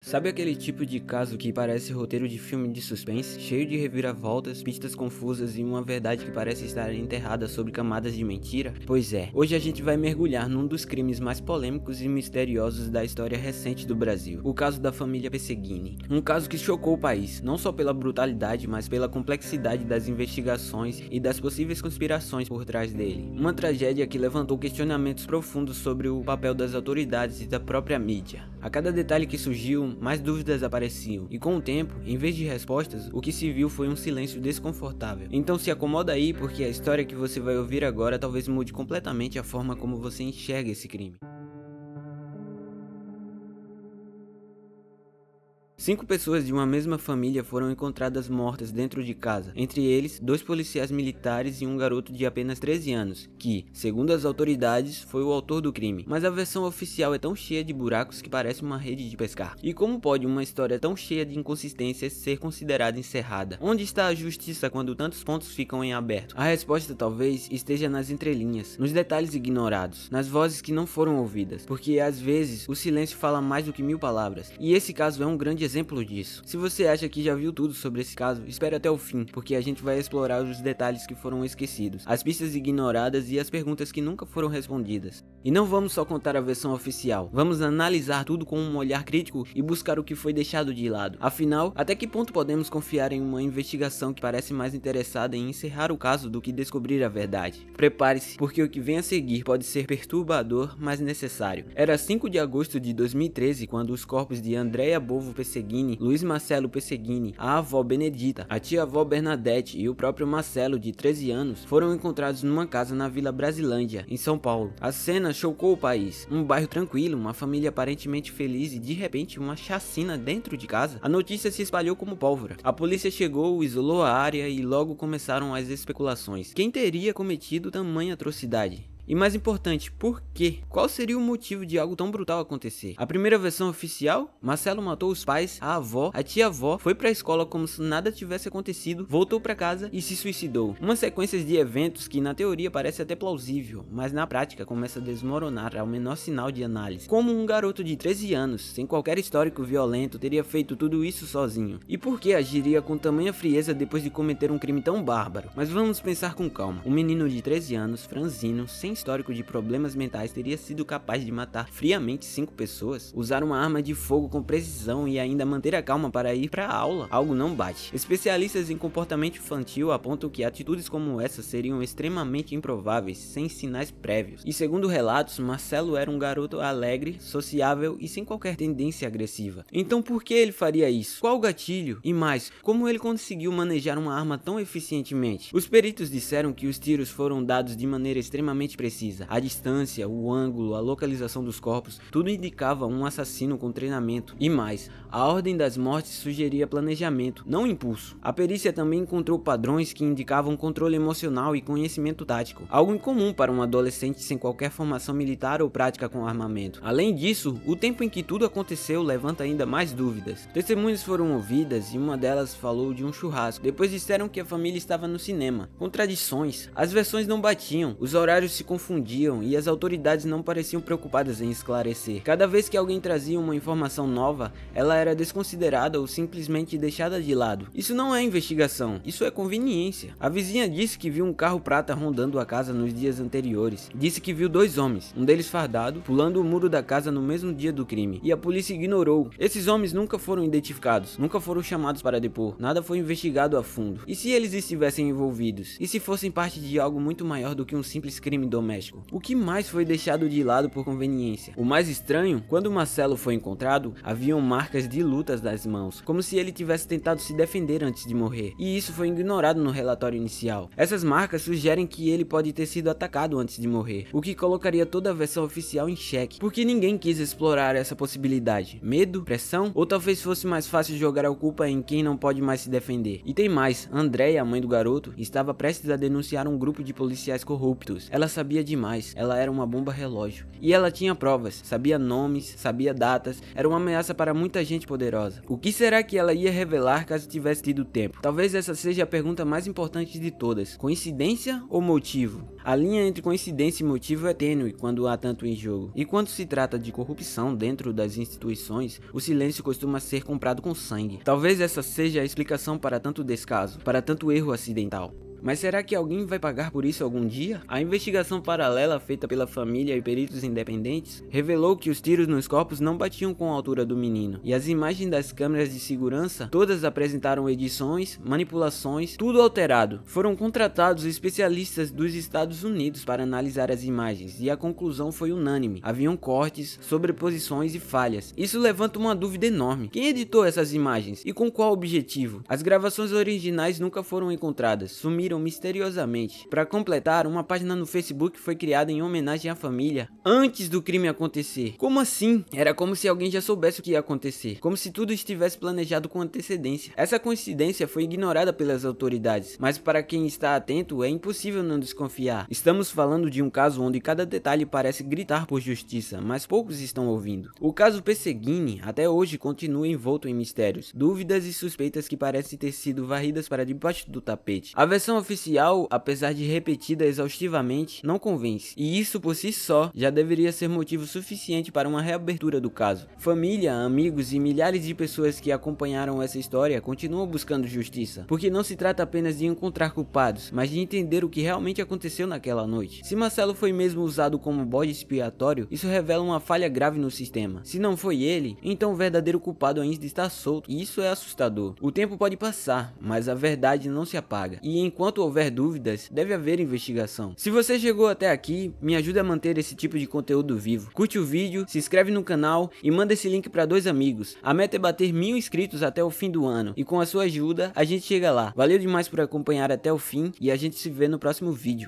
Sabe aquele tipo de caso que parece roteiro de filme de suspense, cheio de reviravoltas, pistas confusas e uma verdade que parece estar enterrada sob camadas de mentira? Pois é, hoje a gente vai mergulhar num dos crimes mais polêmicos e misteriosos da história recente do Brasil, o caso da família Pesseguini. Um caso que chocou o país, não só pela brutalidade, mas pela complexidade das investigações e das possíveis conspirações por trás dele. Uma tragédia que levantou questionamentos profundos sobre o papel das autoridades e da própria mídia. A cada detalhe que surgiu, mais dúvidas apareciam, e com o tempo, em vez de respostas, o que se viu foi um silêncio desconfortável. Então se acomoda aí, porque a história que você vai ouvir agora talvez mude completamente a forma como você enxerga esse crime. 5 pessoas de uma mesma família foram encontradas mortas dentro de casa, entre eles 2 policiais militares e um garoto de apenas 13 anos, que, segundo as autoridades, foi o autor do crime. Mas a versão oficial é tão cheia de buracos que parece uma rede de pescar. E como pode uma história tão cheia de inconsistências ser considerada encerrada? Onde está a justiça quando tantos pontos ficam em aberto? A resposta talvez esteja nas entrelinhas, nos detalhes ignorados, nas vozes que não foram ouvidas, porque às vezes o silêncio fala mais do que 1000 palavras, e esse caso é um grande exemplo disso. Se você acha que já viu tudo sobre esse caso, espere até o fim, porque a gente vai explorar os detalhes que foram esquecidos, as pistas ignoradas e as perguntas que nunca foram respondidas. E não vamos só contar a versão oficial, vamos analisar tudo com um olhar crítico e buscar o que foi deixado de lado. Afinal, até que ponto podemos confiar em uma investigação que parece mais interessada em encerrar o caso do que descobrir a verdade? Prepare-se, porque o que vem a seguir pode ser perturbador, mas necessário. Era 5 de agosto de 2013 quando os corpos de Andréia Bovo Pesseguini, Luiz Marcelo Pesseguini, a avó Benedita, a tia-avó Bernadette e o próprio Marcelo, de 13 anos, foram encontrados numa casa na Vila Brasilândia, em São Paulo. A cena chocou o país. Um bairro tranquilo, uma família aparentemente feliz e de repente uma chacina dentro de casa. A notícia se espalhou como pólvora. A polícia chegou, isolou a área e logo começaram as especulações. Quem teria cometido tamanha atrocidade? E mais importante, por quê? Qual seria o motivo de algo tão brutal acontecer? A primeira versão oficial, Marcelo matou os pais, a avó, a tia-avó, foi pra escola como se nada tivesse acontecido, voltou pra casa e se suicidou. Uma sequência de eventos que na teoria parece até plausível, mas na prática começa a desmoronar ao menor sinal de análise. Como um garoto de 13 anos, sem qualquer histórico violento, teria feito tudo isso sozinho? E por que agiria com tamanha frieza depois de cometer um crime tão bárbaro? Mas vamos pensar com calma. Um menino de 13 anos, franzino, sem histórico de problemas mentais, teria sido capaz de matar friamente 5 pessoas, usar uma arma de fogo com precisão e ainda manter a calma para ir para a aula? Algo não bate. Especialistas em comportamento infantil apontam que atitudes como essa seriam extremamente improváveis, sem sinais prévios. E segundo relatos, Marcelo era um garoto alegre, sociável e sem qualquer tendência agressiva. Então por que ele faria isso? Qual o gatilho? E mais, como ele conseguiu manejar uma arma tão eficientemente? Os peritos disseram que os tiros foram dados de maneira extremamente precisa. A distância, o ângulo, a localização dos corpos, tudo indicava um assassino com treinamento. E mais, a ordem das mortes sugeria planejamento, não impulso. A perícia também encontrou padrões que indicavam controle emocional e conhecimento tático, algo incomum para um adolescente sem qualquer formação militar ou prática com armamento. Além disso, o tempo em que tudo aconteceu levanta ainda mais dúvidas. Testemunhas foram ouvidas e uma delas falou de um churrasco. Depois disseram que a família estava no cinema. Contradições. As versões não batiam, os horários se confundiam e as autoridades não pareciam preocupadas em esclarecer. Cada vez que alguém trazia uma informação nova, ela era desconsiderada ou simplesmente deixada de lado. Isso não é investigação, isso é conveniência. A vizinha disse que viu um carro prata rondando a casa nos dias anteriores. Disse que viu 2 homens, um deles fardado, pulando o muro da casa no mesmo dia do crime. E a polícia ignorou. Esses homens nunca foram identificados, nunca foram chamados para depor, nada foi investigado a fundo. E se eles estivessem envolvidos? E se fossem parte de algo muito maior do que um simples crime doméstico? O que mais foi deixado de lado por conveniência? O mais estranho, quando Marcelo foi encontrado, haviam marcas de lutas das mãos, como se ele tivesse tentado se defender antes de morrer, e isso foi ignorado no relatório inicial. Essas marcas sugerem que ele pode ter sido atacado antes de morrer, o que colocaria toda a versão oficial em xeque, porque ninguém quis explorar essa possibilidade. Medo? Pressão? Ou talvez fosse mais fácil jogar a culpa em quem não pode mais se defender? E tem mais, Andréia, a mãe do garoto, estava prestes a denunciar um grupo de policiais corruptos. Ela sabia sabia demais, ela era uma bomba relógio. E ela tinha provas, sabia nomes, sabia datas, era uma ameaça para muita gente poderosa. O que será que ela ia revelar caso tivesse tido tempo? Talvez essa seja a pergunta mais importante de todas. Coincidência ou motivo? A linha entre coincidência e motivo é tênue quando há tanto em jogo. E quando se trata de corrupção dentro das instituições, o silêncio costuma ser comprado com sangue. Talvez essa seja a explicação para tanto descaso, para tanto erro acidental. Mas será que alguém vai pagar por isso algum dia? A investigação paralela feita pela família e peritos independentes revelou que os tiros nos corpos não batiam com a altura do menino, e as imagens das câmeras de segurança todas apresentaram edições, manipulações, tudo alterado. Foram contratados especialistas dos Estados Unidos para analisar as imagens, e a conclusão foi unânime: haviam cortes, sobreposições e falhas. Isso levanta uma dúvida enorme: quem editou essas imagens e com qual objetivo? As gravações originais nunca foram encontradas, sumiram misteriosamente. Para completar, uma página no Facebook foi criada em homenagem à família antes do crime acontecer. Como assim? Era como se alguém já soubesse o que ia acontecer, como se tudo estivesse planejado com antecedência. Essa coincidência foi ignorada pelas autoridades, mas para quem está atento é impossível não desconfiar. Estamos falando de um caso onde cada detalhe parece gritar por justiça, mas poucos estão ouvindo. O caso Perseguini até hoje continua envolto em mistérios, dúvidas e suspeitas que parecem ter sido varridas para debaixo do tapete. A versão oficial, apesar de repetida exaustivamente, não convence, e isso por si só já deveria ser motivo suficiente para uma reabertura do caso. Família, amigos e milhares de pessoas que acompanharam essa história continuam buscando justiça, porque não se trata apenas de encontrar culpados, mas de entender o que realmente aconteceu naquela noite. Se Marcelo foi mesmo usado como bode expiatório, isso revela uma falha grave no sistema. Se não foi ele, então o verdadeiro culpado ainda está solto, e isso é assustador. O tempo pode passar, mas a verdade não se apaga, e enquanto houver dúvidas, deve haver investigação. Se você chegou até aqui, me ajude a manter esse tipo de conteúdo vivo. Curte o vídeo, se inscreve no canal e manda esse link para 2 amigos. A meta é bater 1000 inscritos até o fim do ano, e com a sua ajuda, a gente chega lá. Valeu demais por acompanhar até o fim, e a gente se vê no próximo vídeo.